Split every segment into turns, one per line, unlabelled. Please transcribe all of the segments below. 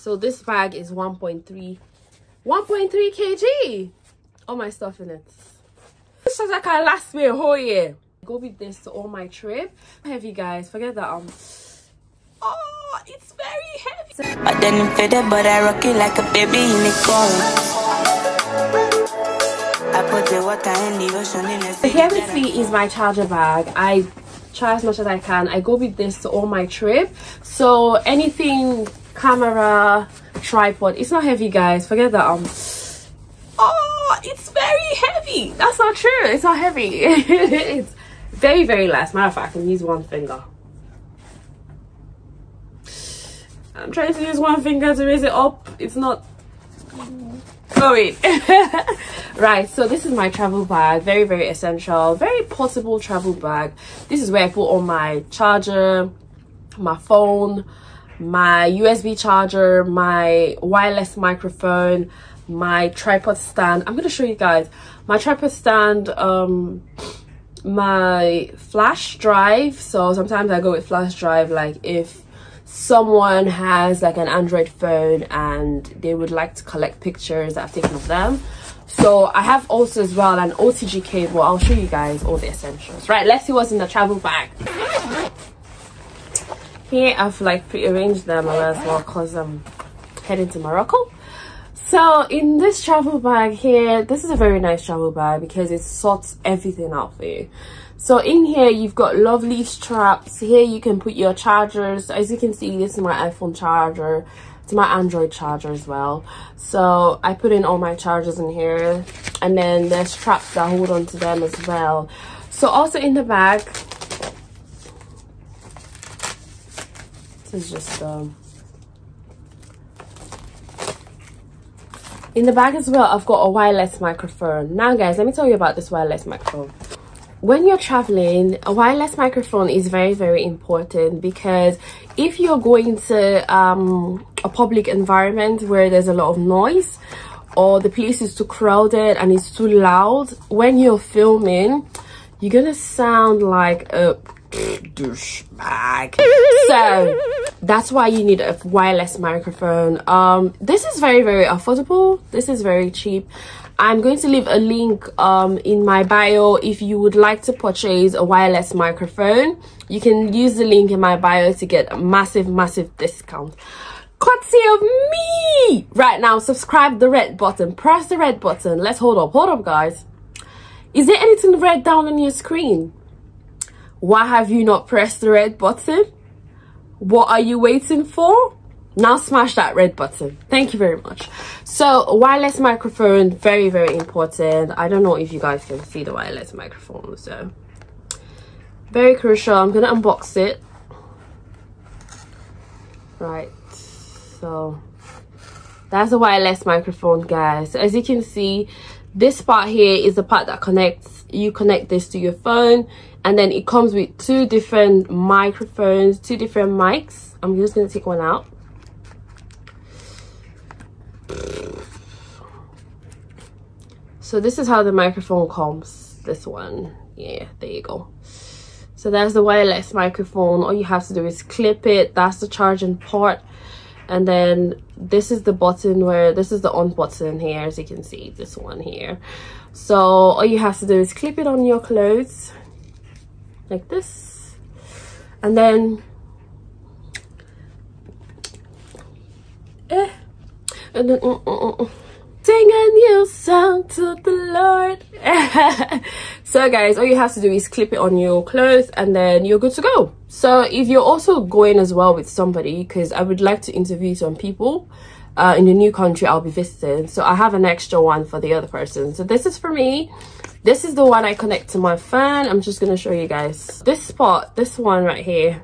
So this bag is 1.3 kg. All my stuff in it. This is like can last me a whole year. Go with this to all my trip. Heavy, guys, forget that. Oh, it's very heavy.
But then I'm faded, but I rock it like a baby in the car. I put the water in the ocean.
So here with me is my charger bag. I try as much as I can. I go with this to all my trip. So anything, camera, tripod, it's not heavy, guys, forget that. Oh, it's very heavy. That's not true, it's not heavy. It's very, very light. Matter of fact, I can use one finger. I'm trying to use one finger to raise it up. It's not going. Right, so this is my travel bag. Very, very essential, very portable travel bag. This is where I put all my charger, my phone, my USB charger, my wireless microphone, my tripod stand. I'm gonna show you guys my tripod stand, my flash drive. So sometimes I go with flash drive, like if someone has like an Android phone and they would like to collect pictures that I've taken of them. So I have also as well an OTG cable. I'll show you guys all the essentials. Right, let's see what's in the travel bag. Here I've like prearranged them as well because I'm heading to Morocco. So in this travel bag here, this is a very nice travel bag because it sorts everything out for you. So in here you've got lovely straps. Here you can put your chargers. As you can see, this is my iPhone charger. It's my Android charger as well. So I put in all my chargers in here, and then there's straps that hold on to them as well. So also in the bag, this is just in the bag as well, I've got a wireless microphone. Now guys, let me tell you about this wireless microphone. When you're traveling, a wireless microphone is very, very important, because if you're going to a public environment where there's a lot of noise, or the place is too crowded and it's too loud, when you're filming, you're gonna sound like a douchebag. So that's why you need a wireless microphone. This is very, very affordable. This is very cheap. I'm going to leave a link in my bio. If you would like to purchase a wireless microphone, you can use the link in my bio to get a massive discount courtesy of me. Right now, subscribe, the red button, press the red button. Let's hold up guys. Is there anything red down on your screen? Why have you not pressed the red button? What are you waiting for? Now smash that red button. Thank you very much. So a wireless microphone, very, very important. I don't know if you guys can see the wireless microphone, so very crucial. I'm gonna unbox it. Right, so that's a wireless microphone, guys. So as you can see, this part here is the part that connects. You connect this to your phone, and then it comes with two different microphones, two different mics. I'm just gonna take one out. So this is how the microphone comes. This one, yeah, there you go. So that's the wireless microphone. All you have to do is clip it. That's the charging port, and then this is the button where this is the on button here, as you can see, this one here. So all you have to do is clip it on your clothes like this, and then sing a new song to the Lord. So guys, all you have to do is clip it on your clothes, and then you're good to go. So if you're also going as well with somebody, because I would like to interview some people in the new country I'll be visiting, so I have an extra one for the other person. So this is for me. This is the one I connect to my phone. I'm just gonna show you guys this spot, this one right here.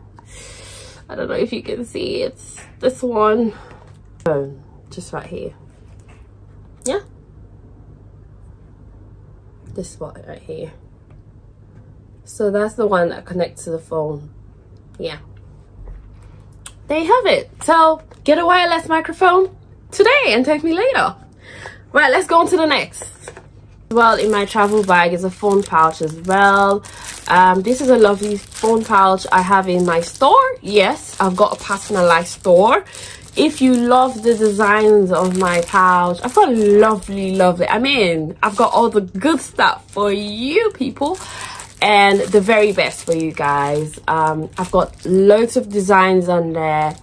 I don't know if you can see, it's this one, just right here. Yeah, this spot right here. So that's the one that connects to the phone. Yeah, there you have it. So get a wireless microphone today and take me later. Right, let's go on to the next. Well, in my travel bag is a phone pouch as well. This is a lovely phone pouch I have in my store. Yes, I've got a personalized store. If you love the designs of my pouch, I've got lovely, I mean, I've got all the good stuff for you people and the very best for you guys. I've got loads of designs on there,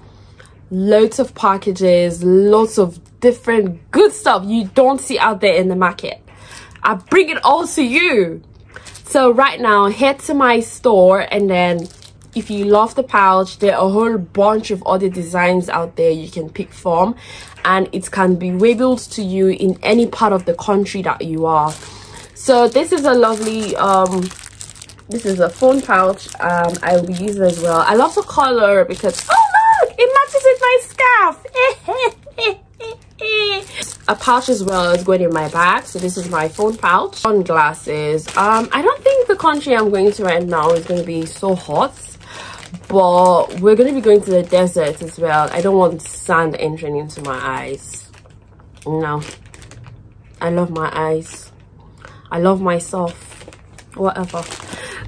loads of packages, lots of different good stuff you don't see out there in the market. I bring it all to you. So right now, head to my store, and then if you love the pouch, there are a whole bunch of other designs out there you can pick from, and it can be labeled to you in any part of the country that you are. So this is a lovely this is a phone pouch. I will use it as well. I love the color because, oh look, it matches with my scarf. A pouch as well is going in my bag. So this is my phone pouch. Sunglasses. I don't think the country I'm going to right now is going to be so hot, but we're going to be going to the desert as well. I don't want sand entering into my eyes. No, I love my eyes, I love myself, whatever.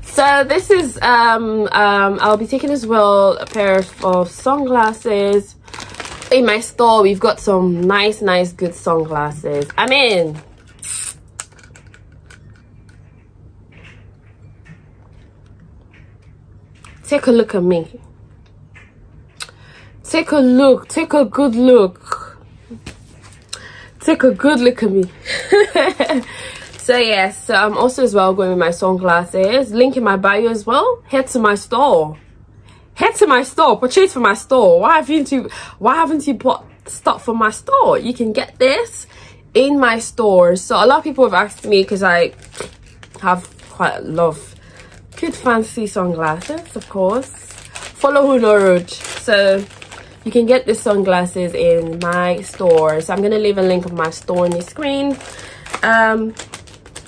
So this is I'll be taking as well a pair of sunglasses. In my store we've got some nice good sunglasses. I mean, take a look at me, take a look, take a good look, take a good look at me. So yes, so I'm also as well going with my sunglasses. Link in my bio as well. Head to my store, head to my store, purchase from my store. Why haven't you bought stuff from my store? You can get this in my store. So a lot of people have asked me, because I have quite a lot of good fancy sunglasses, of course. Follow who know road. So you can get the sunglasses in my store. So I'm gonna leave a link of my store on the screen.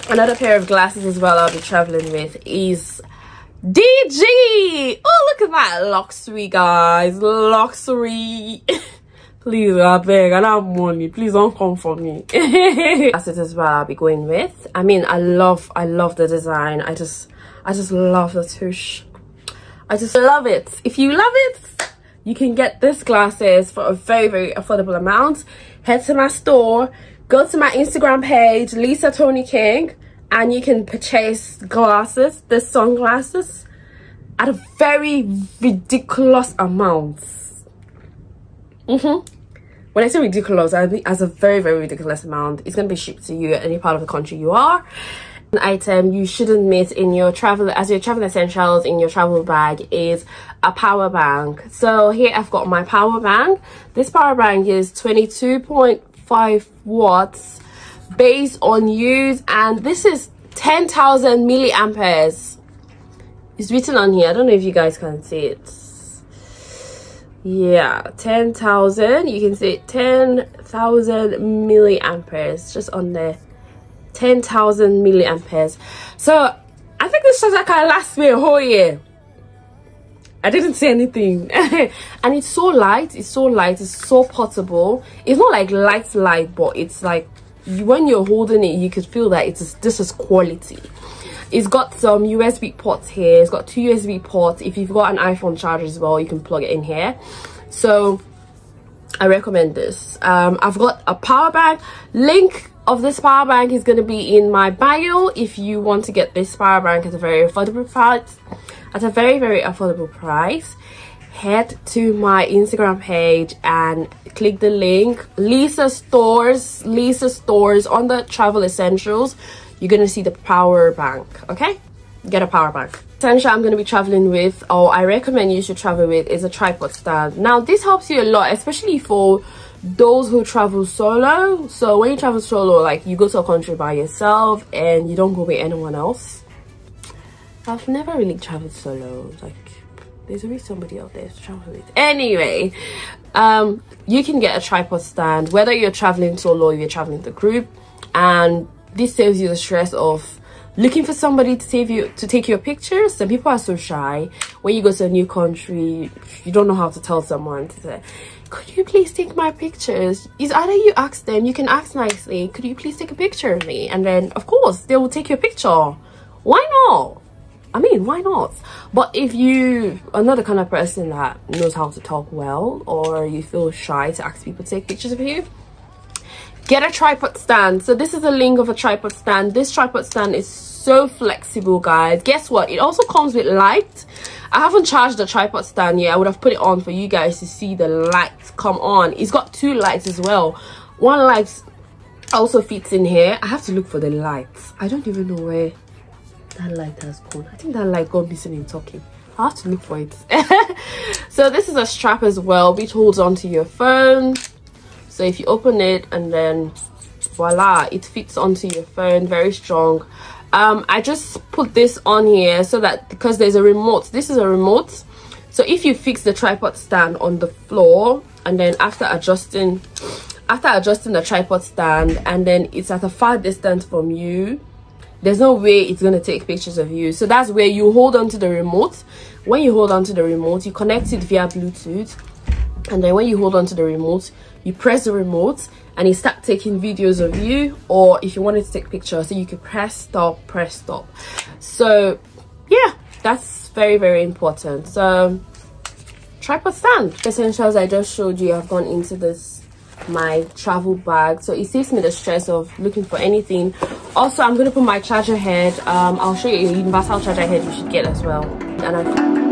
Another pair of glasses as well I'll be traveling with is DG. Oh, look at that luxury, guys, luxury. Please, I beg, I don't have money, please don't come for me. Glasses as well I'll be going with. I mean, I love the design. I just love the tush. I just love it. If you love it, you can get this glasses for a very affordable amount. Head to my store, go to my Instagram page, Lisa Tony King, and you can purchase glasses, the sunglasses, at a very ridiculous amount. When I say ridiculous, I mean as a very ridiculous amount. It's going to be shipped to you at any part of the country you are. An item you shouldn't miss in your travel, as your travel essentials in your travel bag, is a power bank. So here I've got my power bank. This power bank is 22.5 watts based on use, and this is 10,000 milliamperes. It's written on here. I don't know if you guys can see it. Yeah, 10,000. You can see 10,000 milliamperes just on there. 10,000 milliamperes. So I think this charger can last me a whole year. I didn't say anything. And it's so light, it's so portable. It's not like light, but it's like when you're holding it, you could feel that this is quality. It's got some USB ports here. It's got 2 USB ports. If you've got an iPhone charger as well, you can plug it in here. So I recommend this. I've got a power bank. Link of this power bank is going to be in my bio if you want to get this power bank at a very affordable price. At a very affordable price, head to my Instagram page and click the link Lisa Stores on the travel essentials. You're gonna see the power bank. Okay, get a power bank. Essential I'm going to be traveling with, or I recommend you should travel with, is a tripod stand. Now this helps you a lot, especially for those who travel solo. So when you travel solo, like you go to a country by yourself and you don't go with anyone else. I've never really traveled solo. Like there's always somebody out there to travel with. Anyway, you can get a tripod stand whether you're traveling solo or you're traveling with a group, and this saves you the stress of looking for somebody to take your pictures. Some people are so shy. When you go to a new country, you don't know how to tell someone to say, could you please take my pictures? It's either you ask them, you can ask nicely, could you please take a picture of me? And then of course they will take your picture. Why not? I mean, why not? But if you are not the kind of person that knows how to talk well, or you feel shy to ask people to take pictures of you, get a tripod stand. So this is a link of a tripod stand. This tripod stand is so flexible, guys. Guess what? It also comes with light. I haven't charged the tripod stand yet. I would have put it on for you guys to see the lights come on. It's got 2 lights as well. One light also fits in here. I have to look for the lights. I don't even know where that light has gone. I think that light got missing in talking. I have to look for it. So this is a strap as well, which holds onto your phone. So if you open it and then voila, it fits onto your phone. Very strong. I just put this on here so that, because there's a remote, this is a remote, so if you fix the tripod stand on the floor, and then after adjusting the tripod stand, and then it's at a far distance from you, there's no way it's going to take pictures of you. So that's where you hold on to the remote. When you hold on to the remote, you connect it via Bluetooth, and then when you hold on to the remote, you press the remote and it starts taking videos of you. Or if you wanted to take pictures, so you can press stop. So yeah, that's very, very important. So tripod stand, essentials I just showed you have gone into this my travel bag, so it saves me the stress of looking for anything. Also, I'm going to put my charger head. I'll show you a universal charger head you should get as well. And